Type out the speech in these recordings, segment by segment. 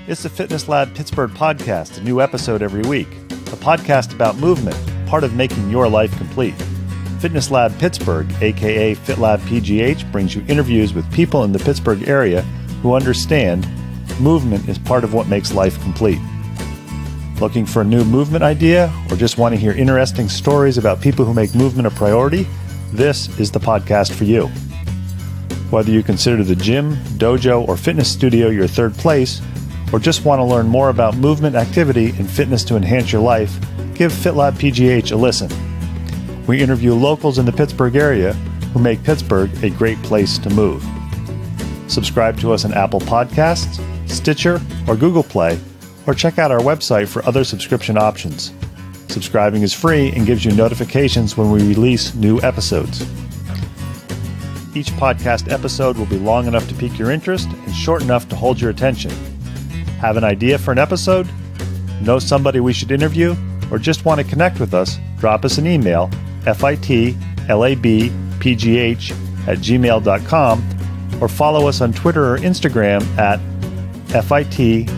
It's the Fitness Lab Pittsburgh podcast, a new episode every week. A podcast about movement, part of making your life complete. Fitness Lab Pittsburgh, aka FitLab PGH, brings you interviews with people in the Pittsburgh area who understand movement is part of what makes life complete. Looking for a new movement idea, or just want to hear interesting stories about people who make movement a priority? This is the podcast for you. Whether you consider the gym, dojo, or fitness studio your third place, or just want to learn more about movement, activity, and fitness to enhance your life, give FitLab PGH a listen. We interview locals in the Pittsburgh area who make Pittsburgh a great place to move. Subscribe to us on Apple Podcasts, Stitcher, or Google Play, or check out our website for other subscription options. Subscribing is free and gives you notifications when we release new episodes. Each podcast episode will be long enough to pique your interest and short enough to hold your attention. Have an idea for an episode? Know somebody we should interview? Or just want to connect with us? Drop us an email, fitlabpgh@gmail.com, or follow us on Twitter or Instagram at fitlabpgh.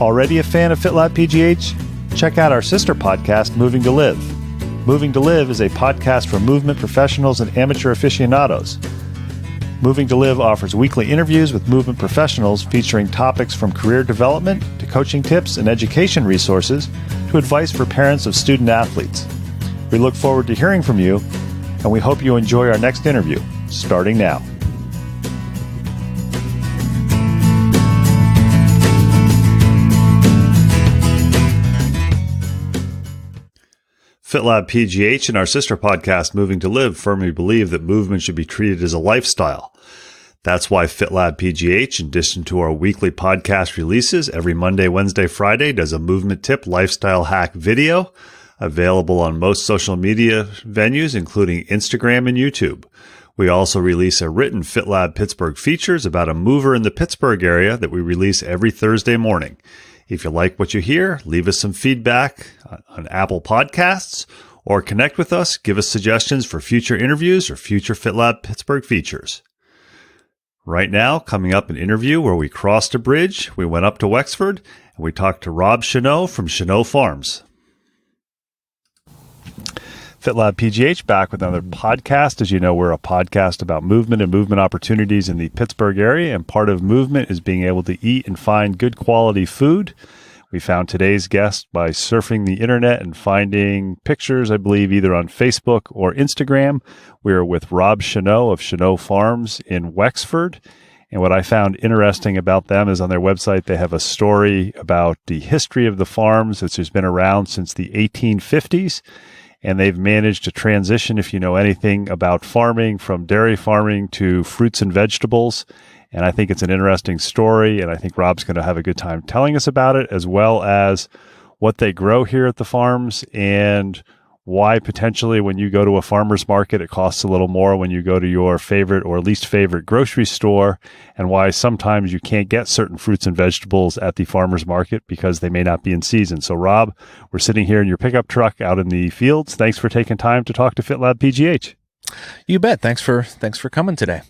Already a fan of FitLab PGH? Check out our sister podcast, Moving to Live. Moving to Live is a podcast for movement professionals and amateur aficionados. Moving to Live offers weekly interviews with movement professionals featuring topics from career development to coaching tips and education resources to advice for parents of student athletes. We look forward to hearing from you, and we hope you enjoy our next interview, starting now. FitLab PGH and our sister podcast, Moving to Live, firmly believe that movement should be treated as a lifestyle. That's why FitLab PGH, in addition to our weekly podcast releases every Monday, Wednesday, Friday, does a movement tip lifestyle hack video available on most social media venues, including Instagram and YouTube. We also release a written FitLab Pittsburgh features about a mover in the Pittsburgh area that we release every Thursday morning. If you like what you hear, leave us some feedback on Apple Podcasts or connect with us. Give us suggestions for future interviews or future FitLab Pittsburgh features. Right now, coming up an interview where we crossed a bridge, we went up to Wexford, and we talked to Rob Shenot from Shenot Farms. FitLab PGH back with another podcast. As you know, we're a podcast about movement and movement opportunities in the Pittsburgh area, and part of movement is being able to eat and find good quality food. We found today's guest by surfing the internet and finding pictures, I believe, either on Facebook or Instagram. We are with Rob Shenot of Shenot Farms in Wexford. And what I found interesting about them is on their website, they have a story about the history of the farms, which has been around since the 1850s. And they've managed to transition, if you know anything about farming, from dairy farming to fruits and vegetables. And I think it's an interesting story, and I think Rob's going to have a good time telling us about it, as well as what they grow here at the farms and why potentially when you go to a farmer's market, it costs a little more when you go to your favorite or least favorite grocery store, and why sometimes you can't get certain fruits and vegetables at the farmer's market because they may not be in season. So Rob, we're sitting here in your pickup truck out in the fields. Thanks for taking time to talk to FitLab PGH. You bet. Thanks for coming today.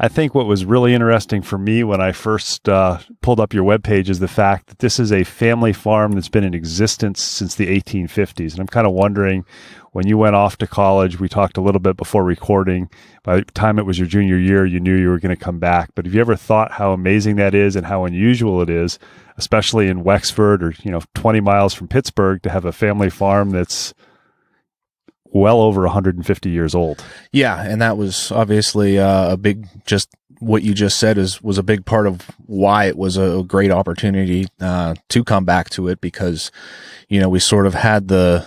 I think what was really interesting for me when I first pulled up your webpage is the fact that this is a family farm that's been in existence since the 1850s. And I'm kind of wondering, when you went off to college, we talked a little bit before recording, by the time it was your junior year, you knew you were going to come back. But have you ever thought how amazing that is and how unusual it is, especially in Wexford or 20 miles from Pittsburgh, to have a family farm that's well over 150 years old? Yeah, and that was obviously a big, just what you just said was a big part of why it was a great opportunity to come back to it, because we sort of had the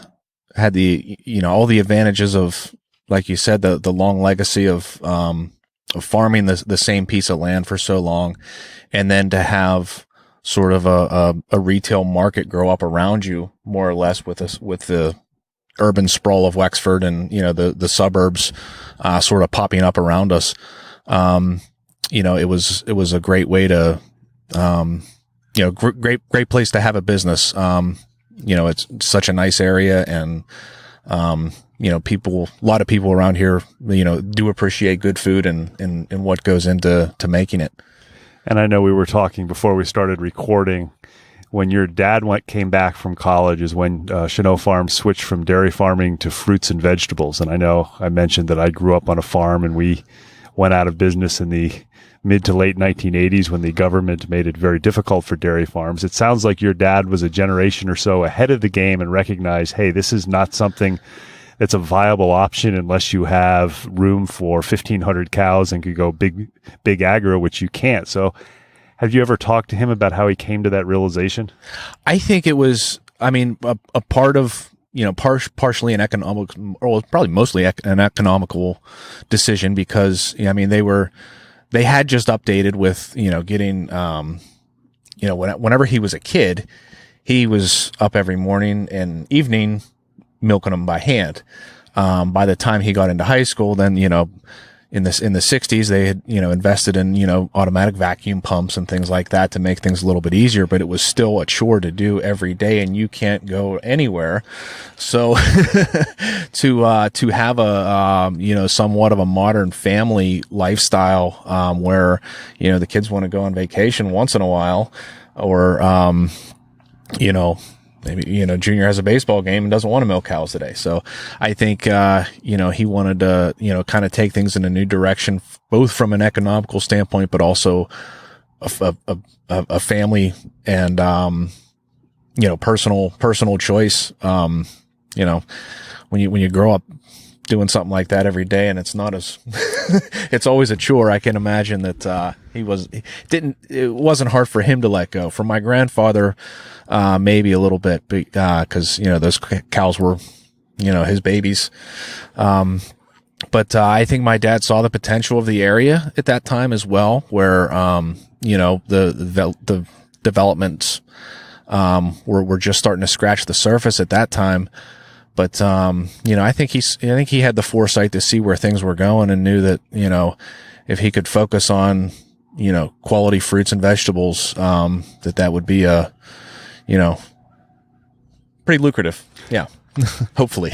all the advantages of, like you said, the long legacy of farming the same piece of land for so long, and then to have sort of a retail market grow up around you, more or less, with the urban sprawl of Wexford and, the suburbs, sort of popping up around us. It was a great way to, great place to have a business. It's such a nice area, and, a lot of people around here, do appreciate good food and what goes into making it. And I know we were talking before we started recording, when your dad came back from college is when Shenot Farm switched from dairy farming to fruits and vegetables. And I know I mentioned that I grew up on a farm and we went out of business in the mid to late 1980s when the government made it very difficult for dairy farms. It sounds like your dad was a generation or so ahead of the game and recognized, hey, this is not something that's a viable option unless you have room for 1,500 cows and could go big agro, which you can't. So have you ever talked to him about how he came to that realization? I think it was, a part of, partially an economic, or probably mostly an economical decision because, they had just updated with, getting, whenever he was a kid, he was up every morning and evening milking them by hand. By the time he got into high school, then, in the 60s, they had, invested in, automatic vacuum pumps and things like that to make things a little bit easier, but it was still a chore to do every day and you can't go anywhere. So to have a, somewhat of a modern family lifestyle, where, the kids want to go on vacation once in a while or, maybe, junior has a baseball game and doesn't want to milk cows today. So I think, he wanted to, kind of take things in a new direction, both from an economical standpoint, but also a family and, personal choice. When you grow up doing something like that every day and it's not as, it's always a chore. I can imagine that, it wasn't hard for him to let go. For my grandfather, maybe a little bit, cause, those cows were, his babies. But I think my dad saw the potential of the area at that time as well, where, the developments, were just starting to scratch the surface at that time. But, I think he had the foresight to see where things were going and knew that, if he could focus on, quality fruits and vegetables, that would be pretty lucrative. Yeah. Hopefully.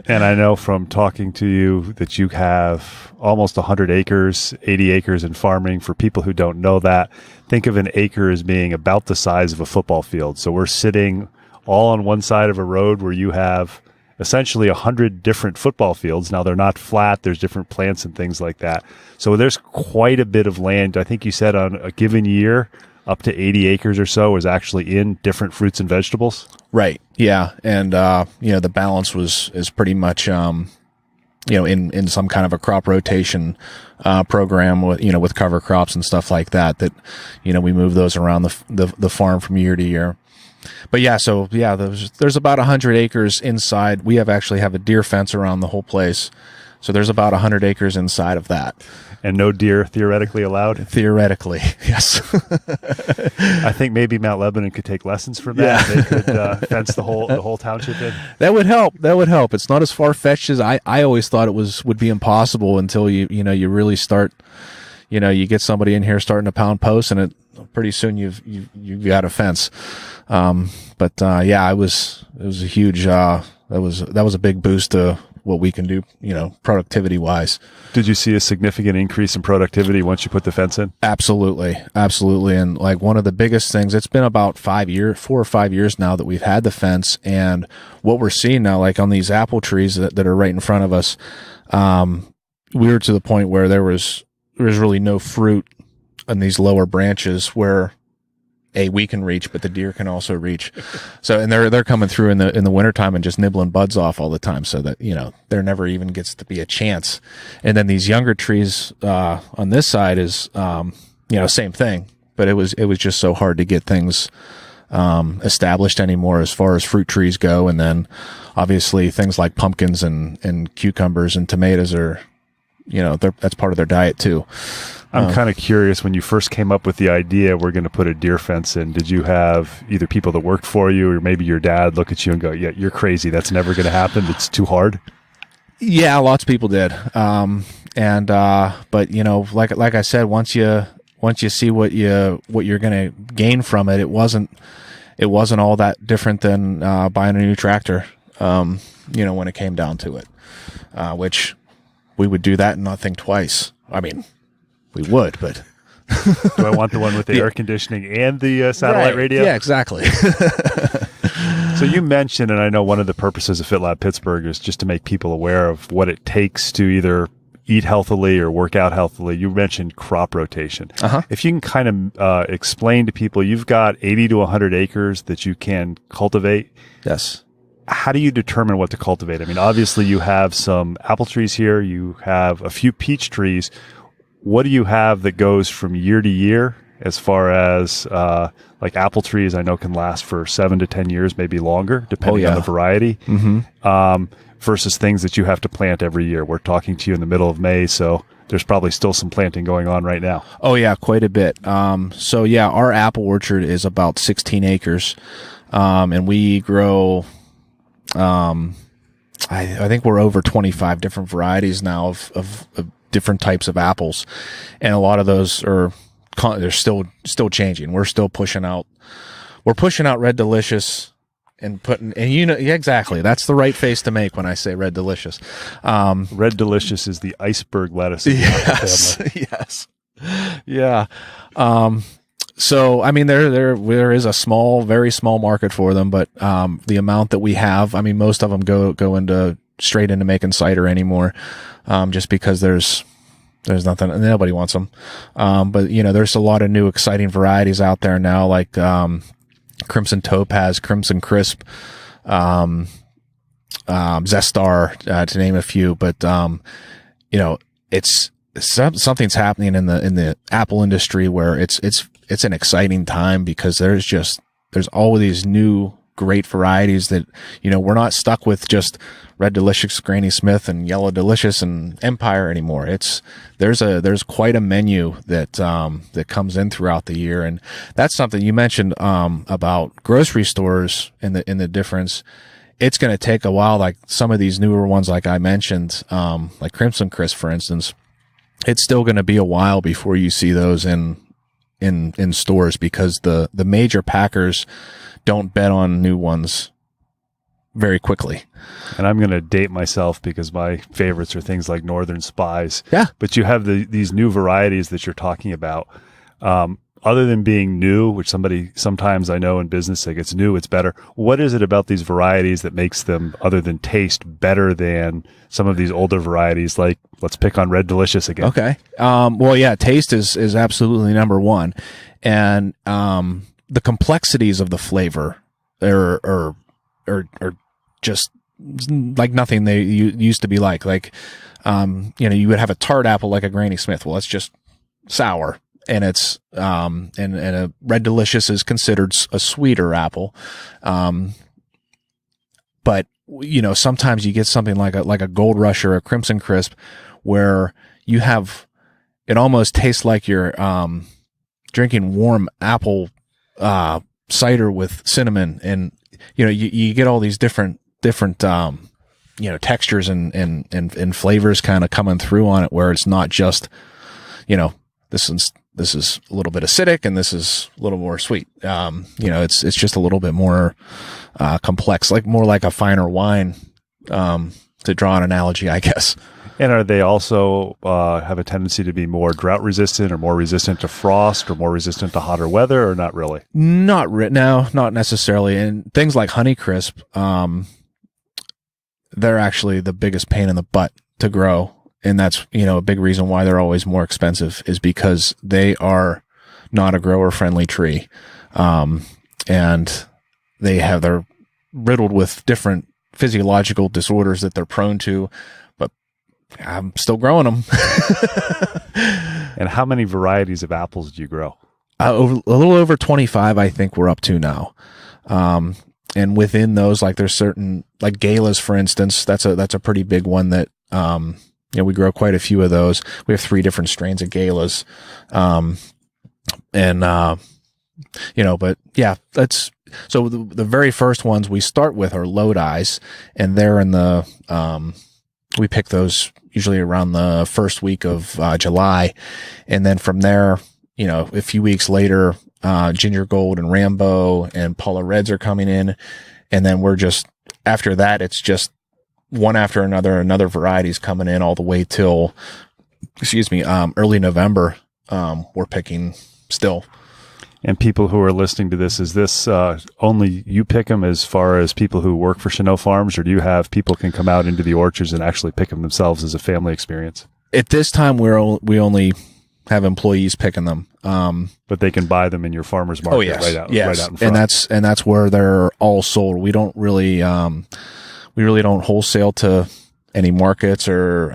And I know from talking to you that you have almost 100 acres, 80 acres in farming. For people who don't know that, think of an acre as being about the size of a football field. So we're sitting all on one side of a road where you have essentially 100 different football fields. Now they're not flat. There's different plants and things like that. So there's quite a bit of land. I think you said on a given year, up to 80 acres or so is actually in different fruits and vegetables. Right. Yeah. And, the balance is pretty much, in some kind of a crop rotation, program with cover crops and stuff like that, we move those around the farm from year to year. But there's about 100 acres inside. We actually have a deer fence around the whole place. So there's about 100 acres inside of that. And no deer theoretically allowed? Theoretically, yes. I think maybe Mount Lebanon could take lessons from that. Yeah. They could fence the whole township in. That would help. It's not as far-fetched as I always thought it would be impossible until you really start, you get somebody in here starting to pound posts and pretty soon you've got a fence. It was a huge, that was a big boost to what we can do, productivity wise. Did you see a significant increase in productivity once you put the fence in? Absolutely. And like one of the biggest things, it's been about 4 or 5 years now that we've had the fence. And what we're seeing now, like on these apple trees that are right in front of us, we were to the point where there was really no fruit on these lower branches where we can reach, but the deer can also reach. So, and they're coming through in the wintertime and just nibbling buds off all the time. So that, there never even gets to be a chance. And then these younger trees, on this side is, same thing, but it was just so hard to get things, established anymore as far as fruit trees go. And then obviously things like pumpkins and cucumbers and tomatoes are, that's part of their diet too. I'm kind of curious, when you first came up with the idea, we're going to put a deer fence in, did you have either people that worked for you or maybe your dad look at you and go, yeah, you're crazy. That's never going to happen. It's too hard. Yeah, lots of people did. But like I said, once you see what you're going to gain from it, it wasn't all that different than, buying a new tractor, when it came down to it, which we would do that and not think twice. I mean, we would, but Do I want the one with the air conditioning and the satellite radio? Yeah, exactly. So you mentioned, and I know one of the purposes of FitLab Pittsburgh is just to make people aware of what it takes to either eat healthily or work out healthily. You mentioned crop rotation. If you can kind of explain to people, you've got 80 to 100 acres that you can cultivate. Yes. How do you determine what to cultivate? I mean, obviously you have some apple trees here. You have a few peach trees. What do you have that goes from year to year as far as like apple trees? I know can last for 7 to 10 years, maybe longer, depending on the variety, versus things that you have to plant every year. We're talking to you in the middle of May, so there's probably still some planting going on right now. Oh, yeah, quite a bit. So, yeah, our apple orchard is about 16 acres, and we grow... I think we're over 25 different varieties now of different types of apples. And a lot of those they're still changing. We're still pushing out Red Delicious and yeah, exactly. That's the right face to make when I say Red Delicious. Red Delicious is the iceberg lettuce. Yes. Yeah. So, I mean, there is a very small market for them, but, the amount that we have, I mean, most of them go straight into making cider anymore, just because there's nothing, nobody wants them. But, there's a lot of new exciting varieties out there now, like, Crimson Topaz, Crimson Crisp, Zestar, to name a few, but, something's happening in the apple industry where it's an exciting time because there's all of these new great varieties that, we're not stuck with just Red Delicious, Granny Smith, and Yellow Delicious and Empire anymore. There's quite a menu that comes in throughout the year. And that's something you mentioned, about grocery stores and the difference. It's going to take a while, like some of these newer ones, like I mentioned, like Crimson Crisp, for instance. It's still going to be a while before you see those in stores because the major packers don't bet on new ones very quickly. And I'm going to date myself because my favorites are things like Northern Spies. Yeah. But you have these new varieties that you're talking about. Other than being new, which sometimes I know in business, like it's new, it's better. What is it about these varieties that makes them, other than taste, better than some of these older varieties? Like, let's pick on Red Delicious again. Okay. Well, yeah, taste is absolutely number one. And, the complexities of the flavor are just like nothing they used to be like, you would have a tart apple like a Granny Smith. Well, it's just sour. And it's, and a Red Delicious is considered a sweeter apple. But, sometimes you get something like a Gold Rush or a Crimson Crisp where it almost tastes like you're, drinking warm apple, cider with cinnamon. And, you get all these different, textures and flavors kind of coming through on it where it's not just, this is a little bit acidic and this is a little more sweet. It's just a little bit more complex, more like a finer wine, to draw an analogy, I guess. And are they also have a tendency to be more drought resistant or more resistant to frost or more resistant to hotter weather, or not really? No, not necessarily. And things like Honeycrisp, they're actually the biggest pain in the butt to grow. And that's, a big reason why they're always more expensive is because they are not a grower friendly tree. And they're riddled with different physiological disorders that they're prone to, but I'm still growing them. And how many varieties of apples do you grow? A little over 25, I think we're up to now. And within those, there's certain, like Galas, for instance, that's a pretty big one that, we grow quite a few of those. We have 3 different strains of Galas. But yeah, so the very first ones we start with are Lodi's, and they're in we pick those usually around the first week of July. And then from there, a few weeks later, Ginger Gold and Rambo and Paula Reds are coming in. And then after that, it's just one after another varieties coming in all the way till, early November. we're picking still. And people who are listening to this, is this only you pick them as far as people who work for Shenot Farms, or do you have people can come out into the orchards and actually pick them themselves as a family experience? At this time, we only have employees picking them. But they can buy them in your farmer's market right out in front. And that's where they're all sold. We don't really, we really don't wholesale to any markets or,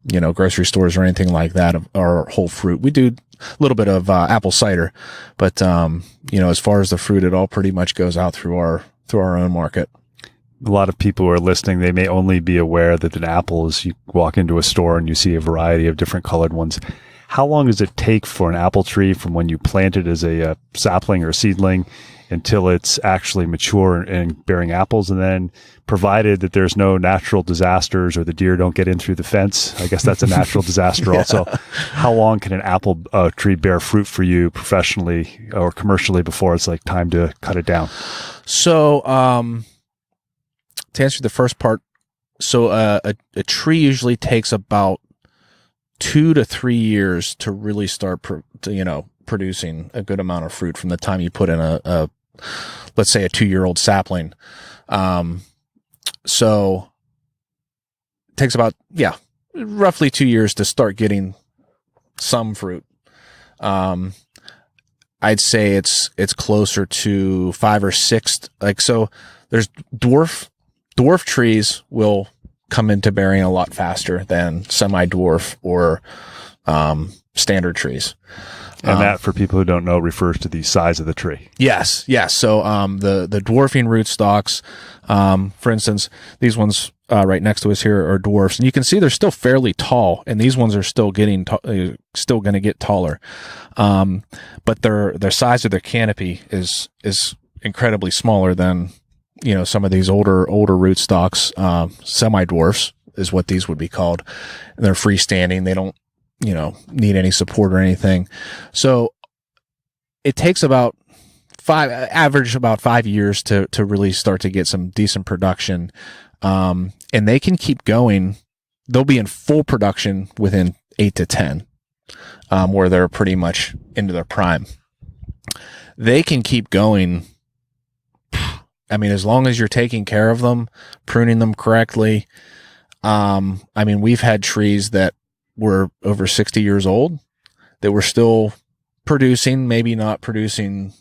grocery stores or anything like that, or whole fruit. We do a little bit of apple cider, but as far as the fruit, it all pretty much goes out through our own market. A lot of people who are listening, they may only be aware that an apple is, you walk into a store and you see a variety of different colored ones. How long does it take for an apple tree from when you plant it as a sapling or a seedling until it's actually mature and bearing apples? And then, provided that there's no natural disasters or the deer don't get in through the fence, I guess that's a natural disaster also. How long can an apple tree bear fruit for you professionally or commercially before it's like time to cut it down? So, to answer the first part, so a tree usually takes about 2 to 3 years to really start, producing a good amount of fruit from the time you put in a let's say a 2-year-old sapling. So it takes about, roughly 2 years to start getting some fruit. I'd say it's closer to 5 or 6. So there's dwarf trees will come into bearing a lot faster than semi-dwarf or, standard trees. And that, for people who don't know, refers to the size of the tree. Yes. So, the dwarfing rootstocks, for instance, these ones, right next to us here are dwarfs, and you can see they're still fairly tall, and these ones are still still going to get taller. But their size of their canopy is incredibly smaller than, some of these older rootstocks. Semi-dwarfs is what these would be called. And they're freestanding. They don't, need any support or anything. So it takes about 5 years to really start to get some decent production. And they can keep going. They'll be in full production within 8 to 10, where they're pretty much into their prime. They can keep going. As long as you're taking care of them, pruning them correctly. We've had trees that were over 60 years old that were still producing, maybe not producing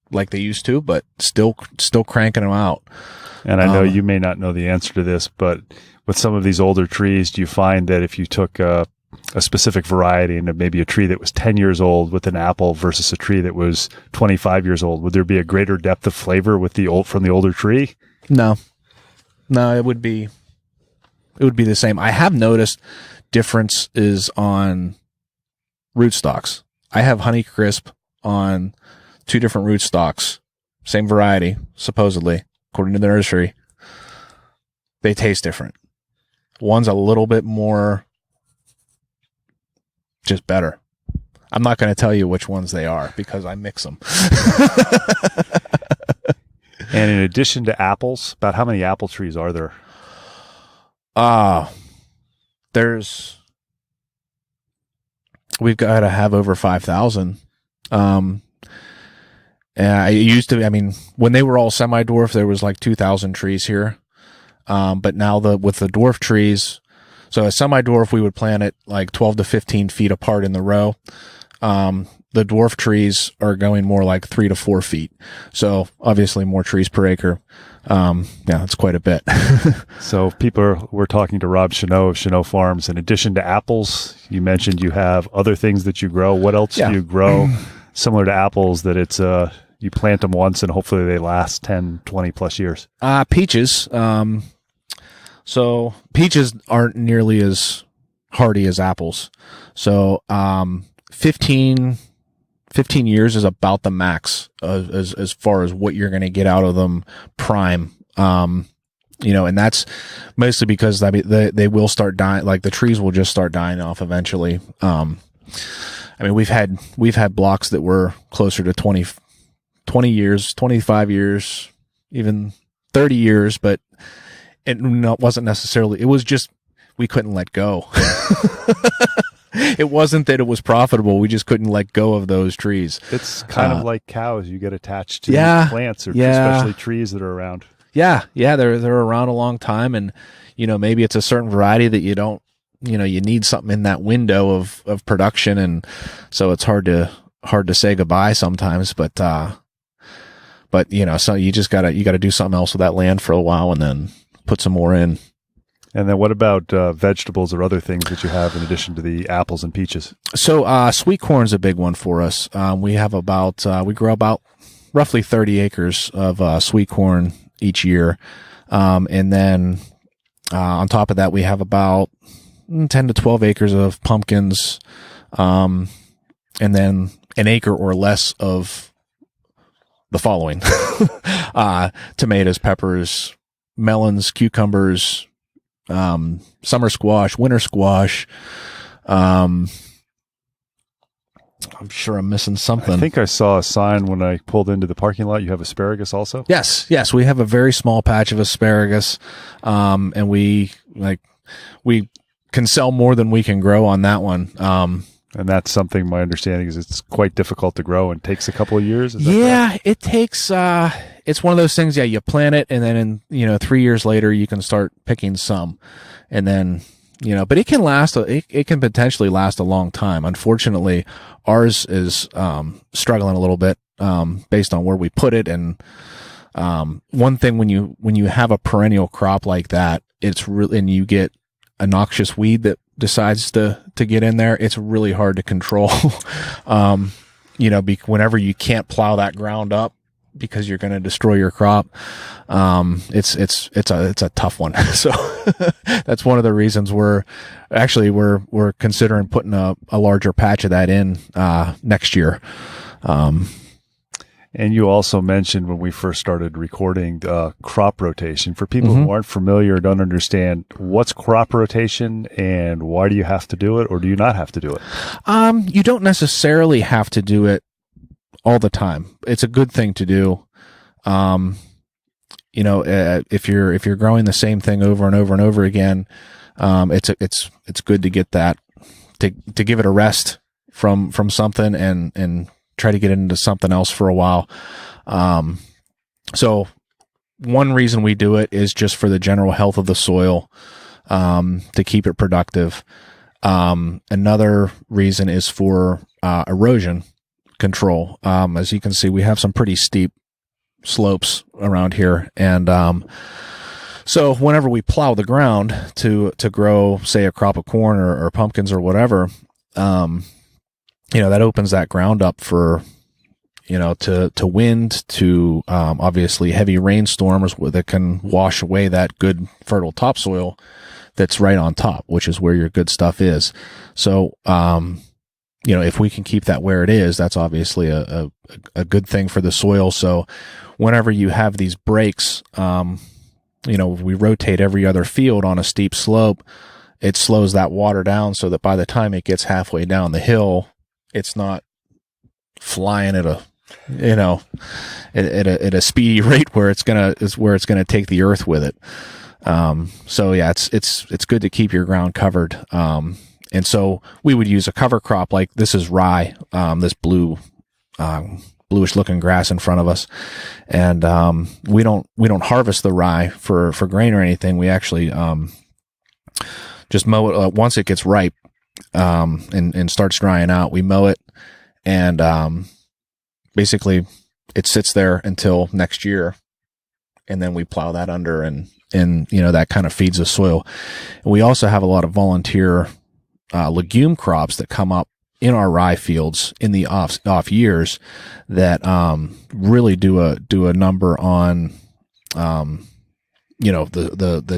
like they used to, but still cranking them out. And I know you may not know the answer to this, but with some of these older trees, do you find that if you took a specific variety and maybe a tree that was 10 years old with an apple versus a tree that was 25 years old, would there be a greater depth of flavor with from the older tree? No, it would be the same. I have noticed differences on rootstocks. I have Honeycrisp on 2 different rootstocks, same variety, supposedly, according to the nursery. They taste different. One's a little bit more, just better. I'm not going to tell you which ones they are because I mix them. And in addition to apples, about how many apple trees are there? We've got to have over 5,000. And when they were all semi-dwarf, there was like 2,000 trees here. But now with the dwarf trees, so a semi-dwarf, we would plant it like 12 to 15 feet apart in the row. The dwarf trees are going more like 3 to 4 feet. So obviously more trees per acre. It's quite a bit. So we're talking to Rob Shenot of Shenot Farms. In addition to apples, you mentioned you have other things that you grow. What else do you grow similar to apples that it's, you plant them once and hopefully they last 10, 20 plus years? Peaches. So peaches aren't nearly as hardy as apples. So, 15 years is about the max as far as what you're going to get out of them prime. And that's mostly because they will start dying. Like the trees will just start dying off eventually. We've had blocks that were closer to 20 years, 25 years, even 30 years, but it wasn't necessarily, it was just, we couldn't let go. it wasn't that it was profitable. We just couldn't let go of those trees. It's kind of like cows. You get attached to plants, or especially trees that are around. Yeah. They're around a long time, and maybe it's a certain variety that you don't. You need something in that window of production, and so it's hard to say goodbye sometimes. But so you just gotta do something else with that land for a while, and then put some more in. And then what about vegetables or other things that you have in addition to the apples and peaches? So sweet corn's a big one for us. We have we grow about roughly 30 acres of sweet corn each year, and then on top of that, we have about 10 to 12 acres of pumpkins, and then an acre or less of the following: tomatoes, peppers, melons, cucumbers, summer squash, winter squash. I'm sure I'm missing something. I think I saw a sign when I pulled into the parking lot. You have asparagus also? Yes. We have a very small patch of asparagus, and we can sell more than we can grow on that one. And that's something, my understanding is, it's quite difficult to grow and takes a couple of years. Is that correct? It takes, it's one of those things. Yeah. You plant it, and then 3 years later you can start picking some, and then, but it can last, it can potentially last a long time. Unfortunately, ours is, struggling a little bit, based on where we put it. And, one thing when you have a perennial crop like that, it's really, and you get a noxious weed that decides to get in there, it's really hard to control. Whenever you can't plow that ground up because you're going to destroy your crop, it's a tough one. So that's one of the reasons we're considering putting a larger patch of that in next year. And you also mentioned when we first started recording crop rotation. For people who aren't familiar or don't understand, what's crop rotation and why do you have to do it, or do you not have to do it? You don't necessarily have to do it all the time. It's a good thing to do. If you're growing the same thing over and over and over again, it's good to get that, to give it a rest from something and try to get into something else for a while. So one reason we do it is just for the general health of the soil, to keep it productive. Another reason is for erosion control. As you can see, we have some pretty steep slopes around here, and so whenever we plow the ground to grow, say, a crop of corn or pumpkins or whatever, that opens that ground up for, to wind, to, obviously heavy rainstorms that can wash away that good fertile topsoil that's right on top, which is where your good stuff is. So, if we can keep that where it is, that's obviously a good thing for the soil. So whenever you have these breaks, we rotate every other field on a steep slope, it slows that water down so that by the time it gets halfway down the hill, it's not flying at a speedy rate where it's gonna take the earth with it. So yeah, it's good to keep your ground covered. And so we would use a cover crop, like this is rye, this bluish looking grass in front of us. And, we don't harvest the rye for grain or anything. We actually, just mow it once it gets ripe, and starts drying out. We mow it, and basically it sits there until next year, and then we plow that under, and that kind of feeds the soil. And we also have a lot of volunteer legume crops that come up in our rye fields in the off years that really do a number on the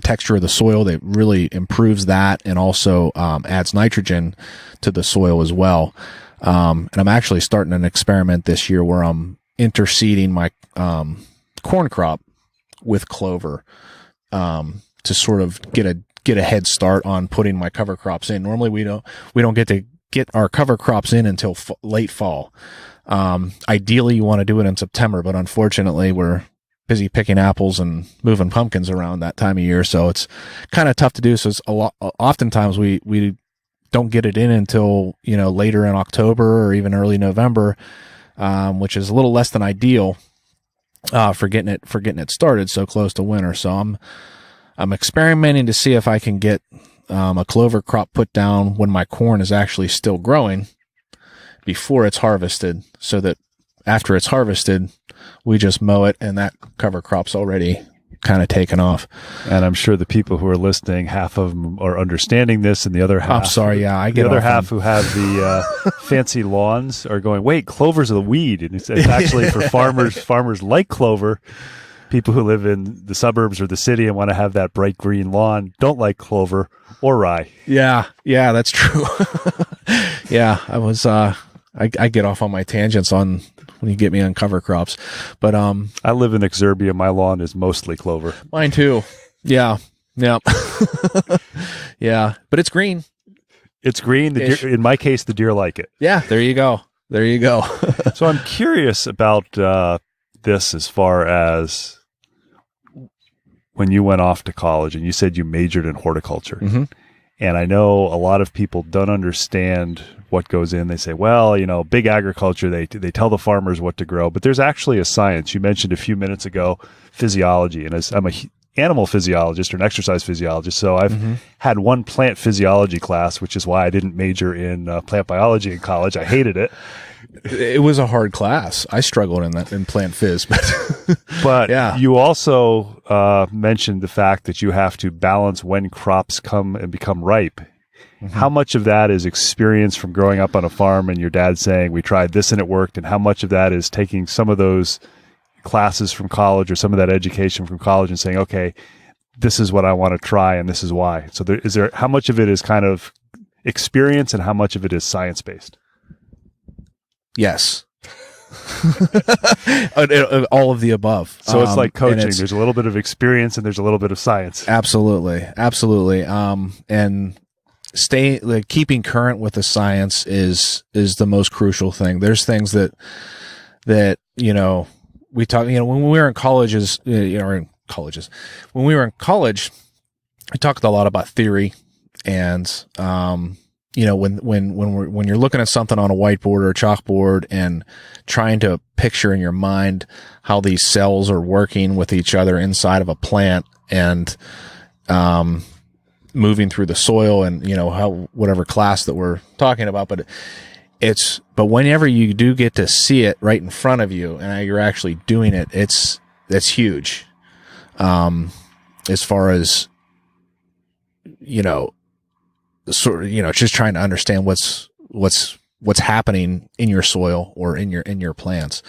texture of the soil. That really improves that, and also adds nitrogen to the soil as well. And I'm actually starting an experiment this year where I'm interseeding my corn crop with clover, to sort of get a head start on putting my cover crops in. Normally we don't get to get our cover crops in until late fall. Ideally you want to do it in September, but unfortunately we're busy picking apples and moving pumpkins around that time of year. So it's kind of tough to do. So it's oftentimes we don't get it in until, later in October or even early November, which is a little less than ideal, for getting it started so close to winter. So I'm experimenting to see if I can get, a clover crop put down when my corn is actually still growing before it's harvested, so that after it's harvested, we just mow it and that cover crop's already kind of taken off. And I'm sure the people who are listening, half of them are understanding this, and the other half, I'm sorry, yeah, I get the other half who have the fancy lawns are going, wait, clover's a weed, and it's actually for farmers like clover. People who live in the suburbs or the city and want to have that bright green lawn don't like clover or rye. Yeah, that's true. Yeah, I get off on my tangents when you get me on cover crops, but I live in Exerbia. My lawn is mostly clover. Mine too. Yeah. Yeah. But it's green. It's green. In my case, the deer like it. Yeah. There you go. So I'm curious about this as far as when you went off to college and you said you majored in horticulture. Mm-hmm. And I know a lot of people don't understand what goes in. They say, well, big agriculture, they tell the farmers what to grow, but there's actually a science. You mentioned a few minutes ago, physiology. And I'm an animal physiologist or an exercise physiologist. So I've had one plant physiology class, which is why I didn't major in plant biology in college. I hated it. It was a hard class. I struggled in plant phys, but yeah. You also mentioned the fact that you have to balance when crops come and become ripe. Mm-hmm. How much of that is experience from growing up on a farm and your dad saying, we tried this and it worked? And how much of that is taking some of those classes from college or some of that education from college and saying, okay, this is what I want to try and this is why? So how much of it is kind of experience and how much of it is science-based? Yes. All of the above. So it's like coaching. There's a little bit of experience and there's a little bit of science. Absolutely. And keeping current with the science is the most crucial thing. There's things that we talk, when we were in colleges, when we were in college, we talked a lot about theory and, when you're looking at something on a whiteboard or a chalkboard and trying to picture in your mind how these cells are working with each other inside of a plant and, moving through the soil and, how, whatever class that we're talking about, but whenever you do get to see it right in front of you and you're actually doing it, that's huge. As far as, just trying to understand what's happening in your soil or in your plants.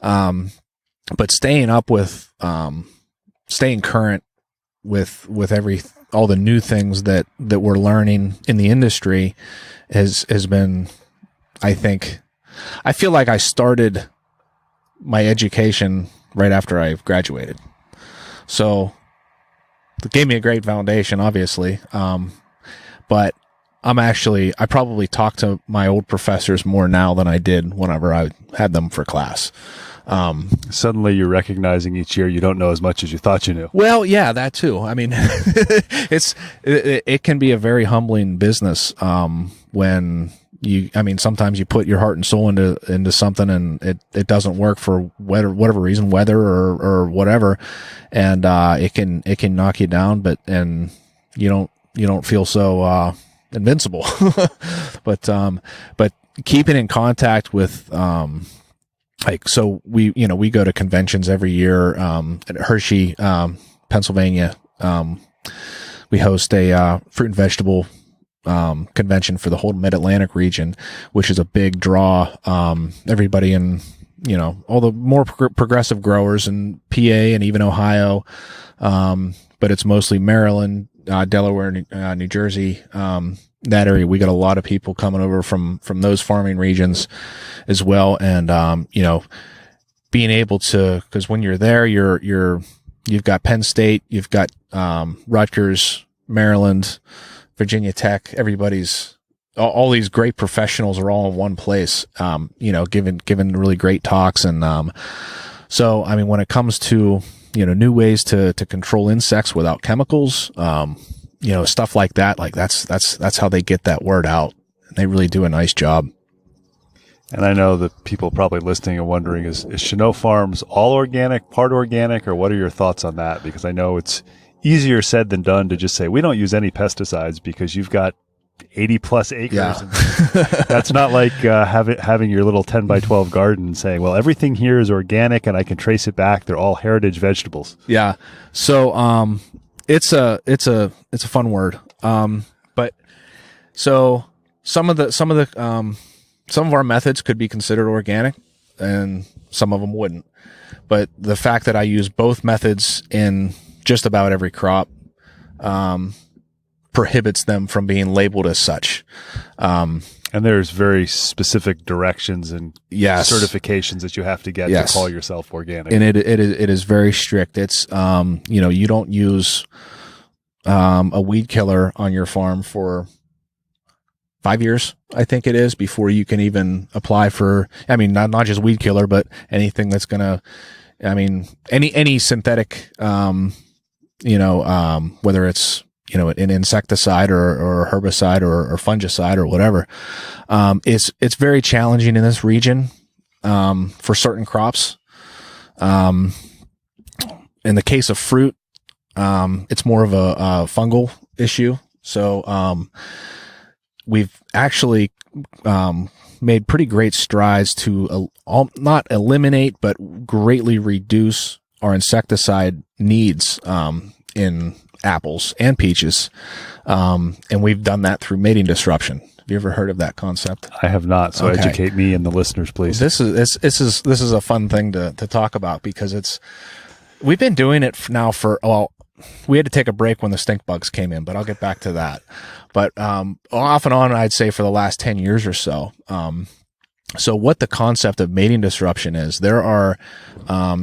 But staying current with all the new things that we're learning in the industry has been, I feel like I started my education right after I graduated. So it gave me a great foundation, obviously. But I probably talk to my old professors more now than I did whenever I had them for class. Suddenly you're recognizing each year you don't know as much as you thought you knew. Well, yeah, that too. I mean, it can be a very humbling business, when sometimes you put your heart and soul into something and it doesn't work for whatever reason, weather or whatever. And, it can knock you down, and you don't feel so, invincible, but keeping in contact with, we go to conventions every year, at Hershey, Pennsylvania. We host a, fruit and vegetable, convention for the whole mid-Atlantic region, which is a big draw. Everybody in, all the more progressive growers in PA and even Ohio. But it's mostly Maryland, Delaware, New Jersey, that area. We got a lot of people coming over from those farming regions as well. And, being able to, cause when you're there, you've got Penn State, you've got, Rutgers, Maryland, Virginia Tech, all these great professionals are all in one place, giving really great talks. And, so, when it comes to, new ways to control insects without chemicals, stuff like that. Like that's how they get that word out. And they really do a nice job. And I know that people probably listening and wondering, is Shenot Farms all organic, part organic, or what are your thoughts on that? Because I know it's easier said than done to just say, we don't use any pesticides because you've got 80 plus acres. Yeah. And that's not like having your little 10 by 12 garden saying, well, everything here is organic and I can trace it back. They're all heritage vegetables. Yeah. So, it's a fun word. But so some of our methods could be considered organic and some of them wouldn't. But the fact that I use both methods in just about every crop, prohibits them from being labeled as such. And there's very specific directions and certifications that you have to get to call yourself organic. And it is very strict. It's, you don't use, a weed killer on your farm for 5 years, I think it is, before you can even apply for, not just weed killer, but anything that's gonna, any synthetic, whether it's, an insecticide or herbicide or fungicide or whatever. It's very challenging in this region, for certain crops. In the case of fruit, it's more of a fungal issue. So, we've actually, made pretty great strides to not eliminate, but greatly reduce our insecticide needs, in apples and peaches. And we've done that through mating disruption. Have you ever heard of that concept? I have not. So educate me and the listeners, please. This is a fun thing to talk about because we've been doing it now we had to take a break when the stink bugs came in, but I'll get back to that. But, off and on, I'd say for the last 10 years or so. So what the concept of mating disruption is, there are,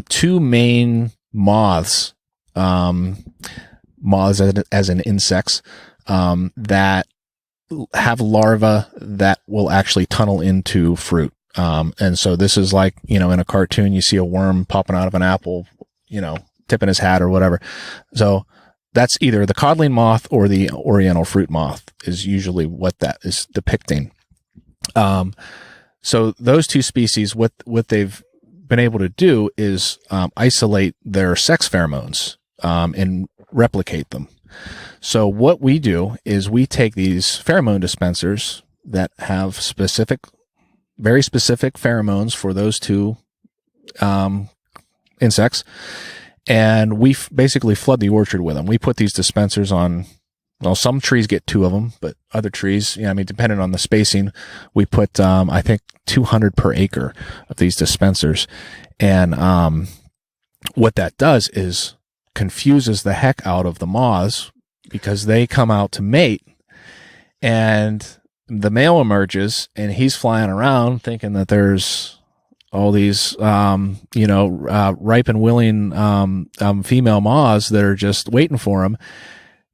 two main moths, as in insects, that have larvae that will actually tunnel into fruit. And so this is like, in a cartoon, you see a worm popping out of an apple, tipping his hat or whatever. So that's either the codling moth or the oriental fruit moth is usually what that is depicting. So those two species, what they've been able to do is, isolate their sex pheromones, and replicate them. So what we do is we take these pheromone dispensers that have very specific pheromones for those two, insects, and we basically flood the orchard with them. We put these dispensers on, some trees get 2 of them, but other trees, depending on the spacing, we put, I think 200 per acre of these dispensers. And, what that does is confuses the heck out of the moths because they come out to mate and the male emerges and he's flying around thinking that there's all these, ripe and willing, female moths that are just waiting for him.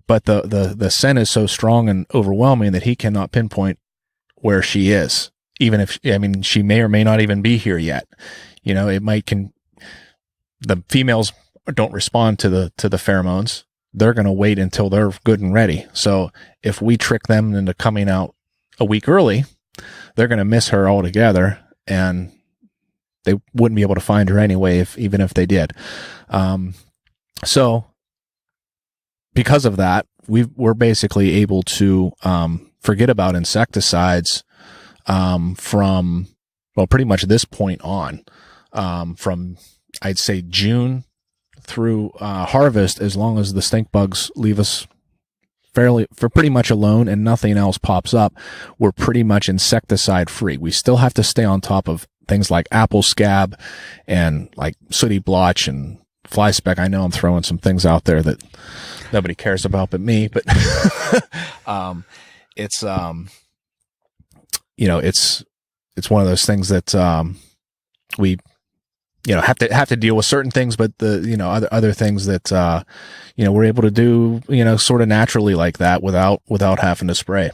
But the scent is so strong and overwhelming that he cannot pinpoint where she is. Even if, she may or may not even be here yet. The females don't respond to the pheromones. They're going to wait until they're good and ready. So if we trick them into coming out a week early, they're going to miss her altogether and they wouldn't be able to find her anyway, even if they did. So because of that, we're basically able to, forget about insecticides, from, pretty much this point on, from I'd say June through, harvest, as long as the stink bugs leave us pretty much alone and nothing else pops up, we're pretty much insecticide free. We still have to stay on top of things like apple scab and like sooty blotch and fly speck. I know I'm throwing some things out there that nobody cares about but me, but it's it's one of those things that we have to deal with certain things, but the other things that we're able to do sort of naturally like that without having to spray.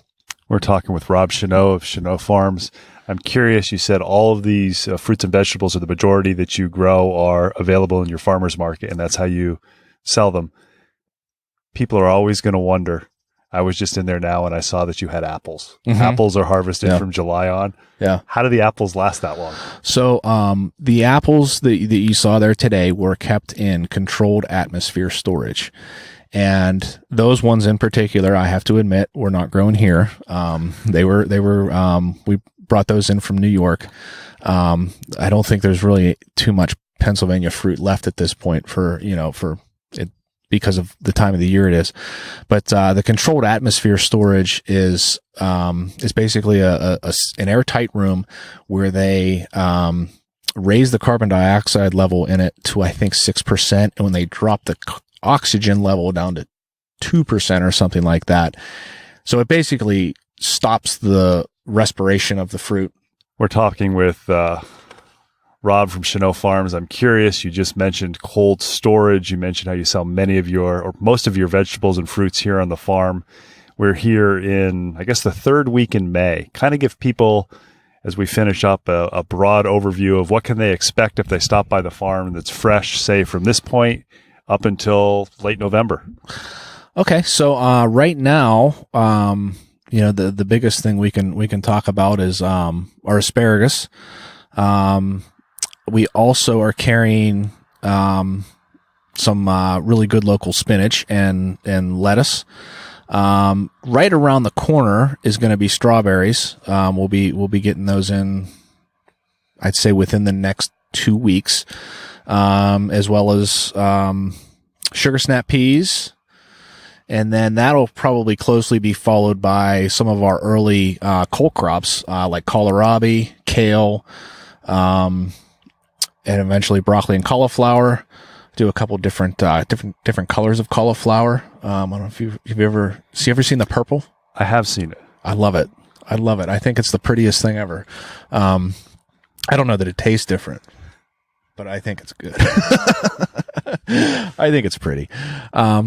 We're talking with Rob Shenot of Shenot Farms. I'm curious, you said all of these fruits and vegetables, or the majority that you grow, are available in your farmer's market, and that's how you sell them. People are always going to wonder, I was just in there now and I saw that you had apples. Apples are harvested from July on. Yeah. How do the apples last that long? So the apples that you saw there today were kept in controlled atmosphere storage. And those ones in particular, I have to admit, were not grown here. We brought those in from New York. I don't think there's really too much Pennsylvania fruit left at this point for it because of the time of the year it is. But the controlled atmosphere storage is basically an airtight room where they raise the carbon dioxide level in it to, I think, 6%. And when they drop the oxygen level down to 2% or something like that. So it basically stops the respiration of the fruit. We're talking with Rob from Shenot Farms. I'm curious, you just mentioned cold storage. You mentioned how you sell most of your vegetables and fruits here on the farm. We're here in, I guess, the third week in May. Kind of give people, as we finish up, a broad overview of what can they expect if they stop by the farm that's fresh, say, from this point up until late November. Okay, so right now, the biggest thing we can talk about is our asparagus. We also are carrying some really good local spinach and lettuce. Right around the corner is going to be strawberries. We'll be getting those in, I'd say, within the next 2 weeks, as well as sugar snap peas. And then that'll probably closely be followed by some of our early cole crops like kohlrabi, kale, and eventually broccoli and cauliflower. Do a couple different colors of cauliflower. I don't know if you've ever seen the purple. I have seen it. I love it. I think it's the prettiest thing ever. I don't know that it tastes different, but I think it's good. I think it's pretty. As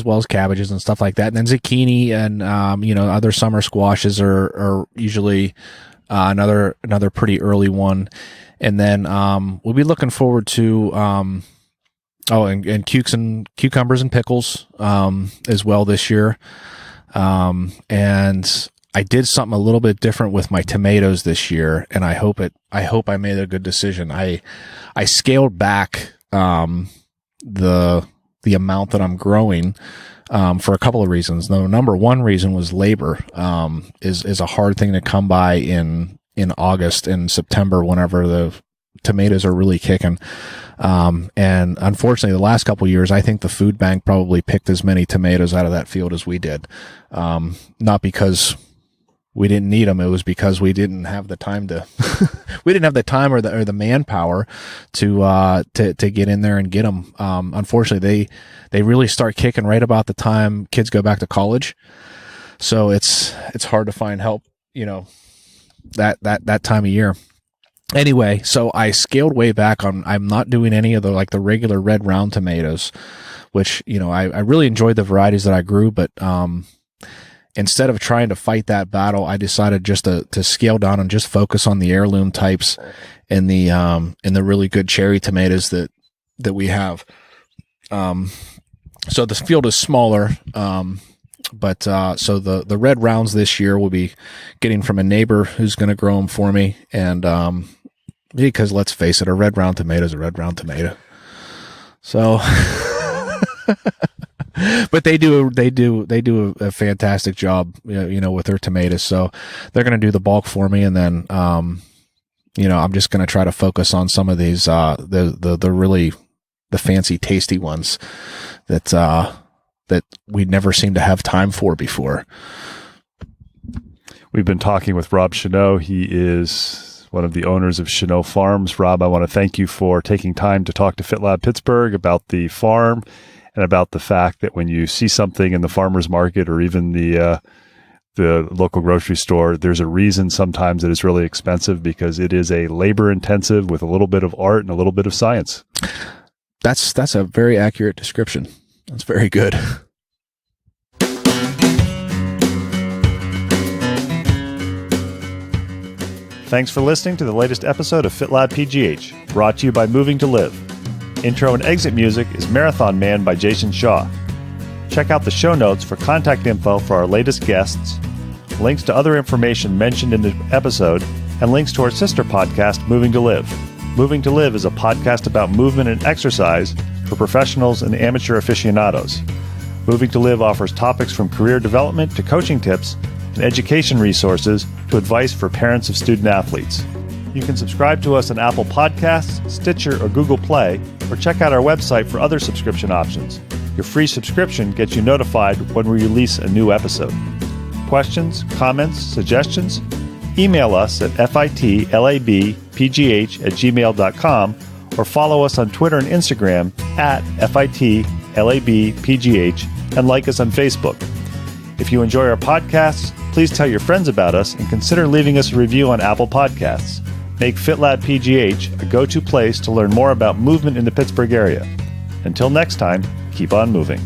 well as cabbages and stuff like that. And then zucchini and, other summer squashes are usually, another pretty early one. And then, we'll be looking forward to, and cucumbers and pickles, as well this year. And I did something a little bit different with my tomatoes this year, and I hope I made a good decision. I scaled back, the amount that I'm growing, for a couple of reasons. The number one reason was labor, is a hard thing to come by in August and September, whenever the tomatoes are really kicking. And unfortunately, the last couple of years, I think the food bank probably picked as many tomatoes out of that field as we did. Not because we didn't need them. It was because we didn't have the time we didn't have the time or the manpower to get in there and get them. Unfortunately, they really start kicking right about the time kids go back to college. So it's hard to find help, that time of year. Anyway, so I scaled way back I'm not doing any of the regular red round tomatoes, which, I really enjoyed the varieties that I grew, but, instead of trying to fight that battle, I decided just to scale down and just focus on the heirloom types and the really good cherry tomatoes that we have. So the field is smaller, but so the red rounds this year will be getting from a neighbor who's going to grow them for me, and because let's face it, a red round tomato is a red round tomato. So. But they do a fantastic job, with their tomatoes. So they're going to do the bulk for me. And then, I'm just going to try to focus on some of these, the really, the fancy, tasty ones that we never seem to have time for before. We've been talking with Rob Shenot. He is one of the owners of Shenot Farms. Rob, I want to thank you for taking time to talk to FitLab Pittsburgh about the farm, and about the fact that when you see something in the farmer's market or even the local grocery store, there's a reason sometimes that it's really expensive, because it is a labor intensive with a little bit of art and a little bit of science. That's a very accurate description. That's very good. Thanks for listening to the latest episode of FitLab PGH, brought to you by Moving to Live. Intro and exit music is Marathon Man by Jason Shaw. Check out the show notes for contact info for our latest guests, links to other information mentioned in the episode, and links to our sister podcast, Moving to Live. Moving to Live is a podcast about movement and exercise for professionals and amateur aficionados. Moving to Live offers topics from career development to coaching tips and education resources to advice for parents of student athletes. You can subscribe to us on Apple Podcasts, Stitcher, or Google Play, or check out our website for other subscription options. Your free subscription gets you notified when we release a new episode. Questions, comments, suggestions? Email us at fitlabpgh@gmail.com or follow us on Twitter and Instagram at fitlabpgh and like us on Facebook. If you enjoy our podcasts, please tell your friends about us and consider leaving us a review on Apple Podcasts. Make FitLab PGH a go-to place to learn more about movement in the Pittsburgh area. Until next time, keep on moving.